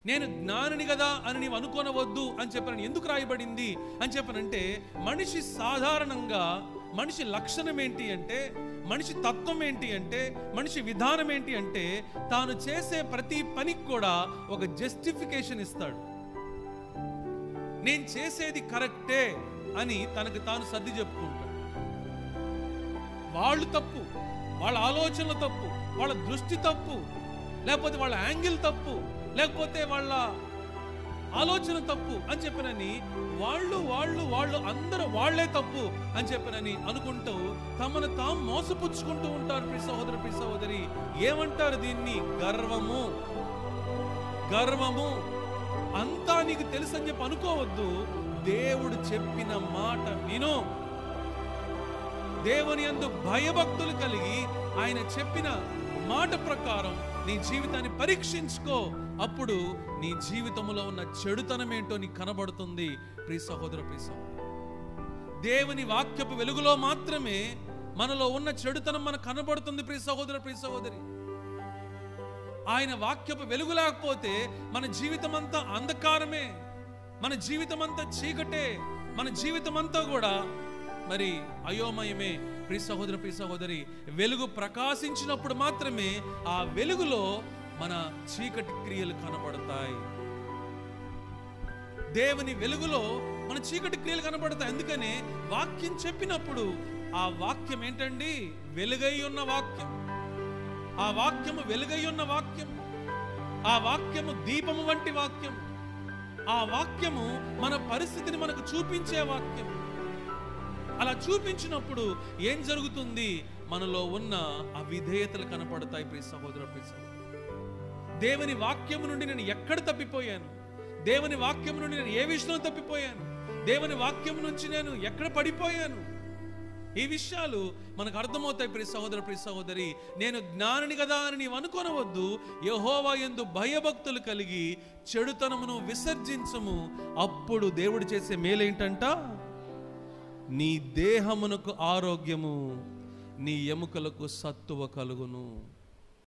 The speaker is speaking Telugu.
నేను జ్ఞానిని కదా అని నీవు అనుకోనవద్దు అని చెప్పని ఎందుకు రాయబడింది అని చెప్పనంటే, మనిషి సాధారణంగా మనిషి లక్షణం ఏంటి అంటే, మనిషి తత్వం ఏంటి అంటే, మనిషి విధానం ఏంటి అంటే, తాను చేసే ప్రతి పనికి కూడా ఒక జస్టిఫికేషన్ ఇస్తాడు. నేను చేసేది కరెక్టే అని తనకు తాను సర్ది చెప్పుకుంటాడు. వాళ్ళు తప్పు, వాళ్ళ ఆలోచనలు తప్పు, వాళ్ళ దృష్టి తప్పు, లేకపోతే వాళ్ళ యాంగిల్ తప్పు, లేకపోతే వాళ్ళ ఆలోచన తప్పు అని చెప్పనని వాళ్ళు అందరూ వాళ్లే తప్పు అని చెప్పనని అనుకుంటూ తమను తాము మోసపుచ్చుకుంటూ ఉంటారు. ప్రియ సహోదరు, ప్రియ సహోదరి, ఏమంటారు దీన్ని? గర్వము. గర్వము. అంతా నీకు తెలుసు అని చెప్పి అనుకోవద్దు. దేవుడు చెప్పిన మాట విను. దేవుని యందు భయభక్తులు కలిగి ఆయన చెప్పిన మాట ప్రకారం నీ జీవితాన్ని పరీక్షించుకో. అప్పుడు నీ జీవితంలో ఉన్న చెడుతనం ఏంటో నీకు కనబడుతుంది. ప్రియ సహోదర, ప్రియ సహోదరి, దేవుని వాక్యపు వెలుగులో మాత్రమే మనలో ఉన్న చెడుతనం మనకు కనబడుతుంది. ప్రియ సహోదర, ప్రియ సహోదరి, ఆయన వాక్యపు వెలుగు లేకపోతే మన జీవితం అంతా అంధకారమే, మన జీవితం అంతా చీకటే, మన జీవితం అంతా కూడా మరి అయోమయమే. ప్రియ సహోదర, ప్రియ సహోదరి, వెలుగు ప్రకాశించినప్పుడు మాత్రమే ఆ వెలుగులో మన చీకటి క్రియలు కనబడతాయి. దేవుని వెలుగులో మన చీకటి క్రియలు కనబడతాయి. అందుకనే వాక్యం చెప్పినప్పుడు ఆ వాక్యం ఏంటండి? వెలుగై ఉన్న వాక్యం. ఆ వాక్యము వెలుగై ఉన్న వాక్యం. ఆ వాక్యము దీపము వంటి వాక్యం. ఆ వాక్యము మన పరిస్థితిని మనకు చూపించే వాక్యం. అలా చూపించినప్పుడు ఏం జరుగుతుంది? మనలో ఉన్న అవిధేయతలు కనపడతాయి. ప్రియ సహోదర, ప్రియ సహోదరి, దేవుని వాక్యము నుండి నేను ఎక్కడ తప్పిపోయాను? దేవుని వాక్యము నుండి నేను ఏ విషయంలో తప్పిపోయాను? దేవుని వాక్యం నుంచి నేను ఎక్కడ పడిపోయాను? ఈ విషయాలు మనకు అర్థమవుతాయి. ప్రియ సహోదర, ప్రియ సహోదరి, నేను జ్ఞానిని కదా అని నీవు అనుకోనవద్దు. యెహోవా యందు భయభక్తులు కలిగి చెడుతనమును విసర్జించము. అప్పుడు దేవుడు చేసే మేలేంటంట? నీ దేహమునకు ఆరోగ్యము, నీ ఎముకలకు సత్తువ కలుగును.